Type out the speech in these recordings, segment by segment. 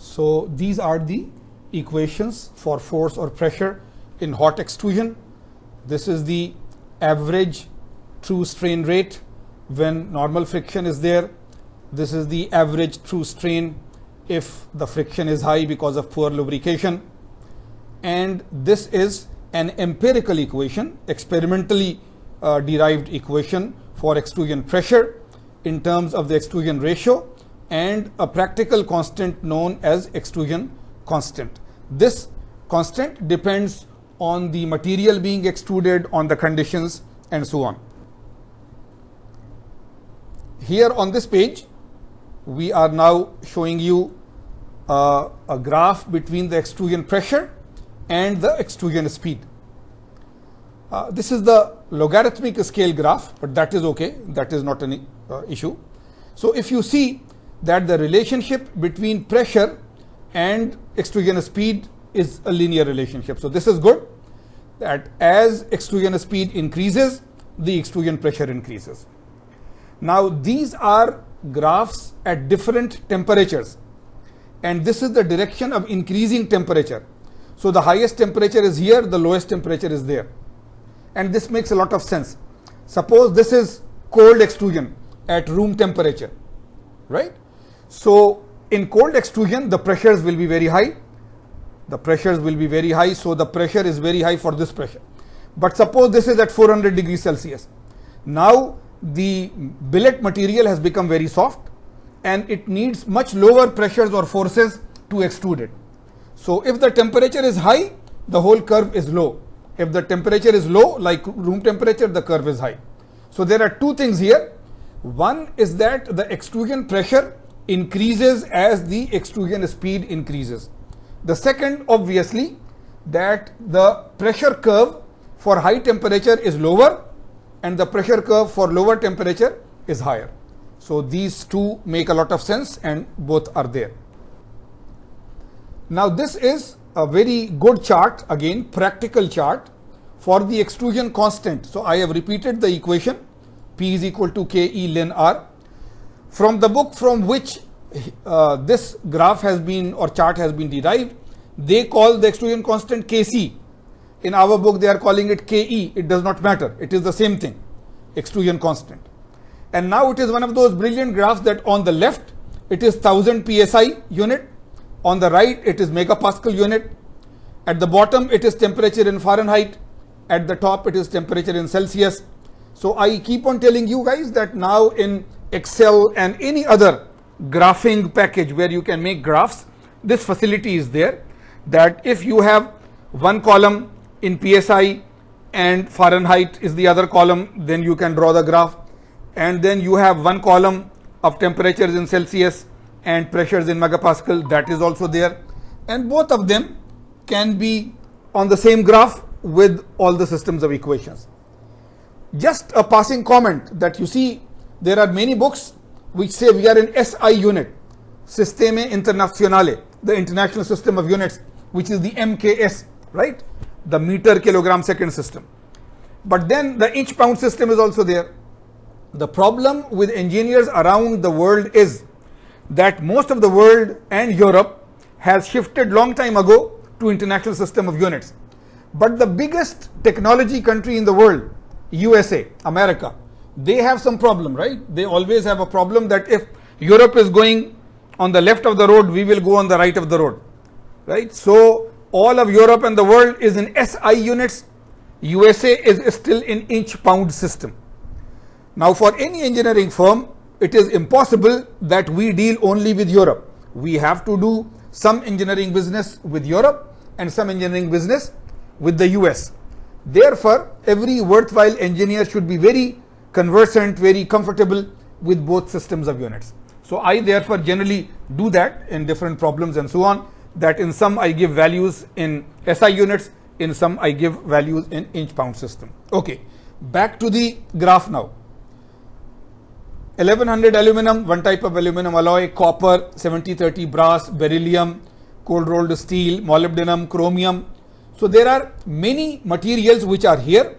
So these are the equations for force or pressure in hot extrusion. This is the average true strain rate when normal friction is there. This is the average true strain if the friction is high because of poor lubrication. And this is an empirical equation, experimentally derived equation for extrusion pressure in terms of the extrusion ratio and a practical constant known as extrusion constant. This constant depends on the material being extruded, on the conditions, and so on. Here on this page, we are now showing you a graph between the extrusion pressure and the extrusion speed. This is the logarithmic scale graph, but that is okay. That is not any issue. So if you see that the relationship between pressure and extrusion speed is a linear relationship. So this is good, that as extrusion speed increases, the extrusion pressure increases. Now these are graphs at different temperatures, and this is the direction of increasing temperature. So the highest temperature is here, the lowest temperature is there. And this makes a lot of sense. Suppose this is cold extrusion at room temperature, right? So in cold extrusion, the pressures will be very high. The pressures will be very high, so the pressure is very high for this pressure. But suppose this is at 400 degrees Celsius. Now the billet material has become very soft and it needs much lower pressures or forces to extrude it. So if the temperature is high, the whole curve is low. If the temperature is low, like room temperature, the curve is high. So there are two things here. One is that the extrusion pressure increases as the extrusion speed increases. The second, obviously, that the pressure curve for high temperature is lower and the pressure curve for lower temperature is higher. So these two make a lot of sense and both are there. Now this is a very good chart, again practical chart for the extrusion constant. So I have repeated the equation, P is equal to KE ln R. From the book from which this graph has been or chart has been derived, they call the extrusion constant Kc. In our book they are calling it Ke. It does not matter, it is the same thing, extrusion constant. And now it is one of those brilliant graphs that on the left it is 1000 psi unit, on the right it is megapascal unit, at the bottom it is temperature in Fahrenheit, at the top it is temperature in Celsius. So I keep on telling you guys that now in Excel and any other graphing package where you can make graphs, this facility is there, that if you have one column in PSI and Fahrenheit is the other column, then you can draw the graph, and then you have one column of temperatures in Celsius and pressures in megapascal, that is also there, and both of them can be on the same graph with all the systems of equations. Just a passing comment that you see there are many books which say we are in SI unit, Sisteme Internazionale, the international system of units, which is the MKS, right? The meter kilogram second system. But then the inch pound system is also there. The problem with engineers around the world is that most of the world and Europe has shifted long time ago to international system of units. But the biggest technology country in the world, USA, America, they have some problem, right? They always have a problem that if Europe is going on the left of the road, we will go on the right of the road, right? So all of Europe and the world is in SI units. USA is still in inch pound system. Now for any engineering firm, it is impossible that we deal only with Europe. We have to do some engineering business with Europe and some engineering business with the US. Therefore, every worthwhile engineer should be very conversant, very comfortable with both systems of units. So I therefore generally do that in different problems and so on, that in some I give values in SI units, in some I give values in inch pound system. Okay, back to the graph now. 1100 aluminum, one type of aluminum alloy, copper, 7030 brass, beryllium, cold rolled steel, molybdenum, chromium. So there are many materials which are here.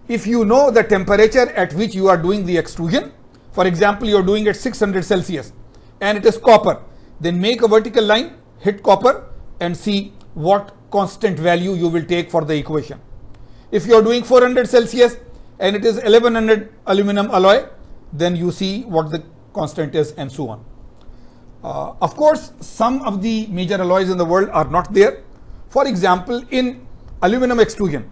If you know the temperature at which you are doing the extrusion, for example, you are doing at 600 Celsius and it is copper, then make a vertical line hit copper and see what constant value you will take for the equation. If you are doing 400 Celsius and it is 1100 aluminum alloy, then you see what the constant is and so on. Of course, some of the major alloys in the world are not there. For example, in aluminum extrusion,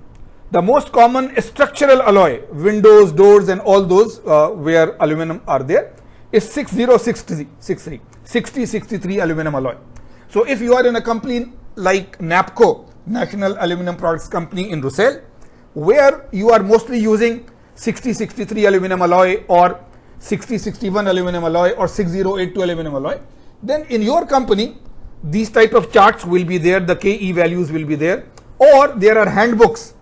the most common structural alloy, windows, doors and all those where aluminum are there, is 6063 aluminum alloy. So if you are in a company like NAPCO, National Aluminum Products Company in Russell, where you are mostly using 6063 aluminum alloy or 6061 aluminum alloy or 6082 aluminum alloy, then in your company these type of charts will be there, the KE values will be there, or there are handbooks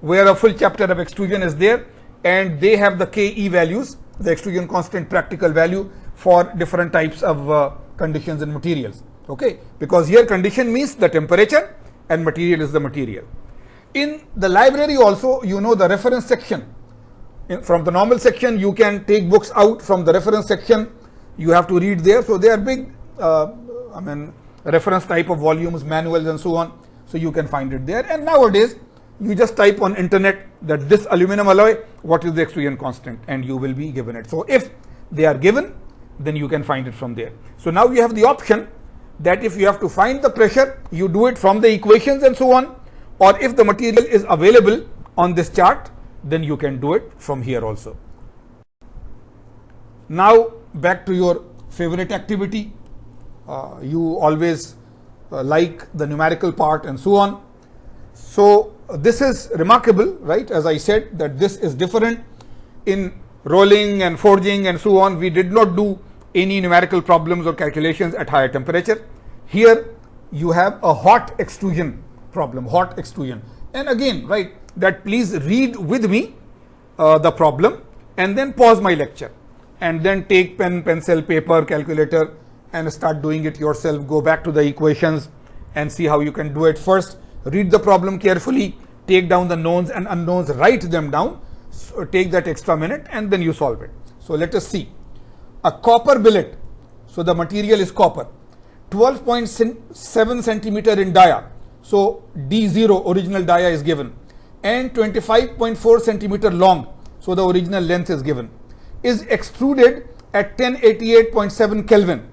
where a full chapter of extrusion is there and they have the KE values, the extrusion constant practical value for different types of conditions and materials. Okay, because here condition means the temperature and material is the material. In the library also, you know, the reference section. From the normal section you can take books out, from the reference section you have to read there. So they are big reference type of volumes, manuals and so on. So you can find it there. And nowadays you just type on internet that this aluminum alloy, what is the extrusion constant, and you will be given it. So if they are given, then you can find it from there. So now you have the option that if you have to find the pressure, you do it from the equations and so on, or if the material is available on this chart, then you can do it from here also. Now back to your favorite activity. You always like the numerical part and so on. So this is remarkable, right? As I said, that this is different. In rolling and forging and so on, we did not do any numerical problems or calculations at higher temperature. Here you have a hot extrusion problem, hot extrusion. And again, right, that please read with me the problem and then pause my lecture and then take pen, pencil, paper, calculator and start doing it yourself. Go back to the equations and see how you can do it. First, read the problem carefully, take down the knowns and unknowns, write them down, so take that extra minute and then you solve it. So let us see. A copper billet, so the material is copper, 12.7 centimeter in dia, so D0 original dia is given, and 25.4 centimeter long, so the original length is given, is extruded at 1088.7 Kelvin.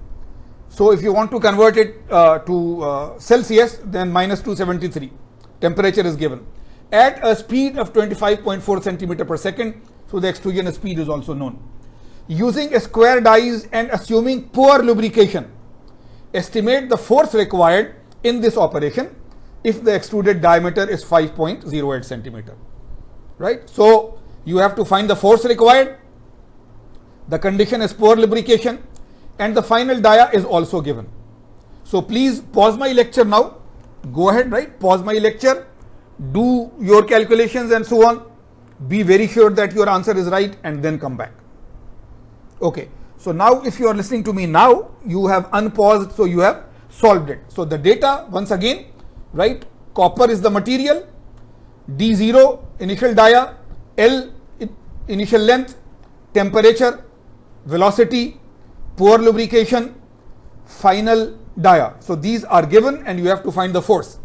So if you want to convert it to Celsius, then minus 273, temperature is given, at a speed of 25.4 centimeter per second, so the extrusion speed is also known. Using a square dies and assuming poor lubrication, estimate the force required in this operation if the extruded diameter is 5.08 centimeter, right? So you have to find the force required, the condition is poor lubrication, and the final dia is also given. So please pause my lecture now, go ahead, right, pause my lecture, do your calculations and so on, be very sure that your answer is right and then come back. Okay, so now if you are listening to me now, you have unpaused, so you have solved it. So the data once again, right, copper is the material, D0 initial dia, L initial length, temperature, velocity, poor lubrication, final dia. So these are given and you have to find the force,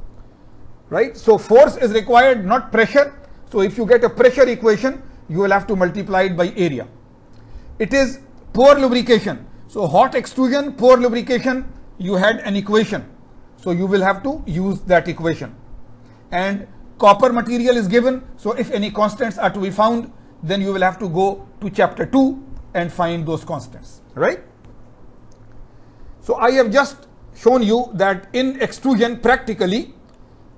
right? So force is required, not pressure. So if you get a pressure equation, you will have to multiply it by area. It is poor lubrication. So hot extrusion, poor lubrication, you had an equation. So you will have to use that equation. And copper material is given. So if any constants are to be found, then you will have to go to chapter 2 and find those constants, right? So I have just shown you that in extrusion, practically,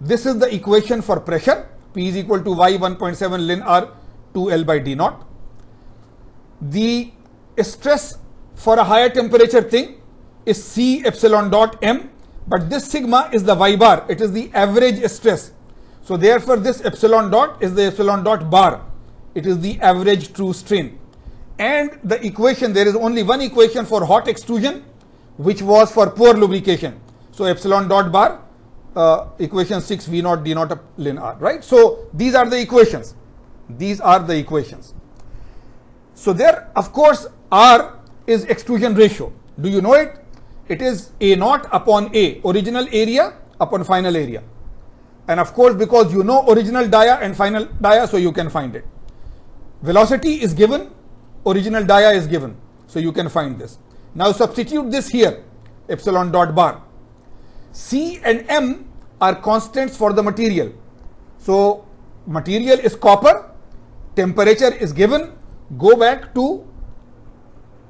this is the equation for pressure. P is equal to Y 1.7 ln R 2L by D naught. The stress for a higher temperature thing is C epsilon dot M, but this sigma is the Y bar. It is the average stress. So therefore this epsilon dot is the epsilon dot bar. It is the average true strain. And the equation, there is only one equation for hot extrusion, which was for poor lubrication. So epsilon dot bar, equation 6 V naught D naught ln R, right? So these are the equations. These are the equations. So there, of course, R is extrusion ratio. Do you know it? it is A naught upon A, original area upon final area. And of course, because you know original dia and final dia, so you can find it. Velocity is given, original dia is given, so you can find this. Now substitute this here, epsilon dot bar. C and M are constants for the material. So material is copper, temperature is given. Go back to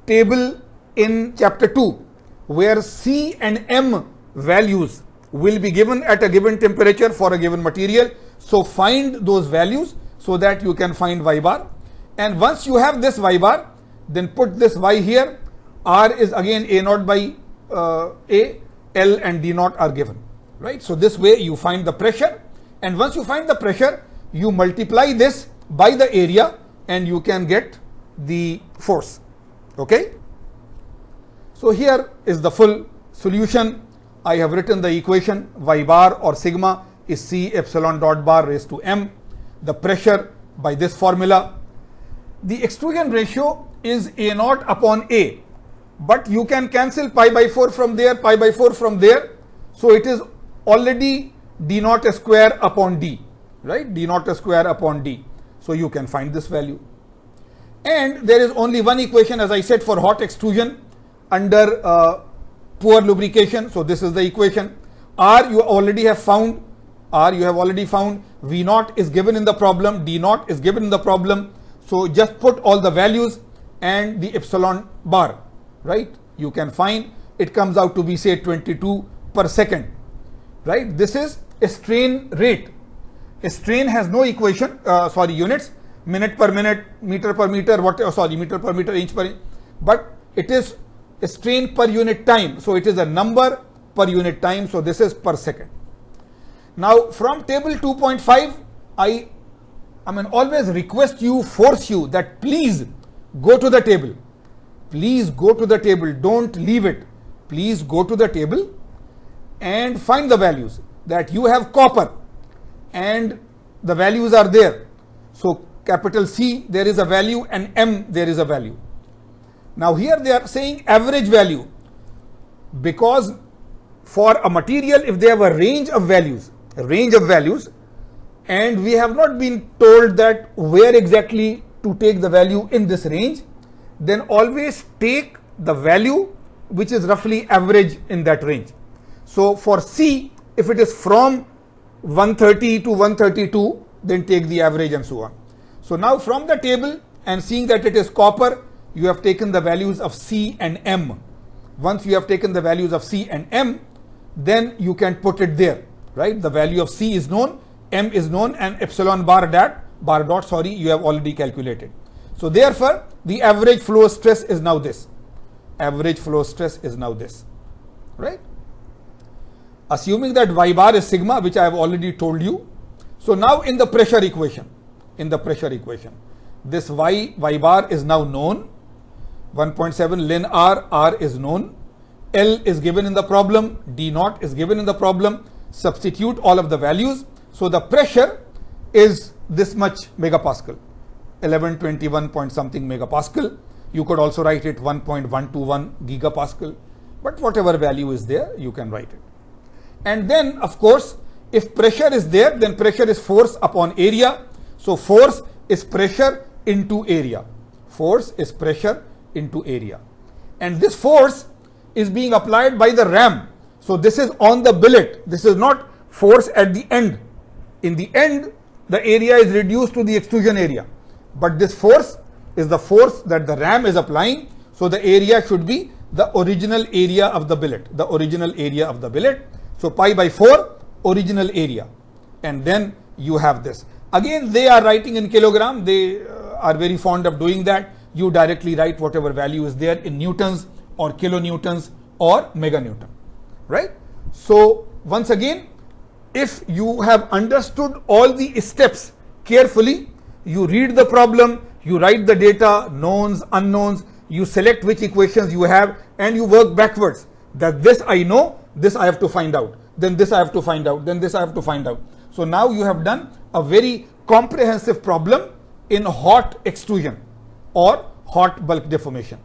table in chapter 2 where C and M values will be given at a given temperature for a given material. So find those values so that you can find y bar. And once you have this y bar, then put this y here. R is again A naught by A, L and D naught are given, right? So this way you find the pressure, and once you find the pressure, you multiply this by the area and you can get the force. Okay? So here is the full solution. I have written the equation. Y bar or sigma is C epsilon dot bar raised to M. The pressure by this formula. The extrusion ratio is A naught upon A, but you can cancel pi by 4 from there, pi by 4 from there. So it is already D naught square upon D, right? D naught square upon D. So you can find this value. And there is only one equation, as I said, for hot extrusion under poor lubrication. So this is the equation. R you already have found. R you have already found. V naught is given in the problem. D naught is given in the problem. So just put all the values and the epsilon bar, right? You can find it comes out to be say 22 per second, right? This is a strain rate. A strain has no equation, units, minute per minute, meter per meter, meter per meter, inch per inch, but it is a strain per unit time. So it is a number per unit time. So this is per second. Now from table 2.5, I always request you, force you that please go to the table. Please go to the table. Don't leave it. Please go to the table and find the values that you have copper and the values are there. So capital C there is a value and M there is a value. Now here they are saying average value, because for a material if they have a range of values, and we have not been told that where exactly to take the value in this range, then always take the value which is roughly average in that range. So for C, if it is from 130 to 132, then take the average and so on. So now from the table and seeing that it is copper, you have taken the values of C and M. Once you have taken the values of C and M, then you can put it there, right? The value of C is known, M is known, and epsilon bar dot, you have already calculated. So therefore, the average flow stress is now this. Average flow stress is now this, right? Assuming that y bar is sigma, which I have already told you. So now in the pressure equation, this y bar is now known. 1.7 ln R is known. L is given in the problem. D naught is given in the problem. Substitute all of the values. So the pressure is this much megapascal, 1121 point something megapascal. You could also write it 1.121 gigapascal, but whatever value is there, you can write it. And then of course, if pressure is there, then pressure is force upon area. So force is pressure into area. Force is pressure into area. And this force is being applied by the ram. So this is on the billet. This is not force at the end. In the end, the area is reduced to the extrusion area. But this force is the force that the ram is applying. So the area should be the original area of the billet. The original area of the billet. So pi by 4, original area. And then you have this. Again, they are writing in kilogram. They are very fond of doing that. You directly write whatever value is there in newtons or kilonewtons or meganewton, right? So once again, if you have understood all the steps carefully, you read the problem, you write the data, knowns, unknowns, you select which equations you have, and you work backwards. That this I know, this I have to find out, then this I have to find out, then this I have to find out. So now you have done a very comprehensive problem in hot extrusion or hot bulk deformation.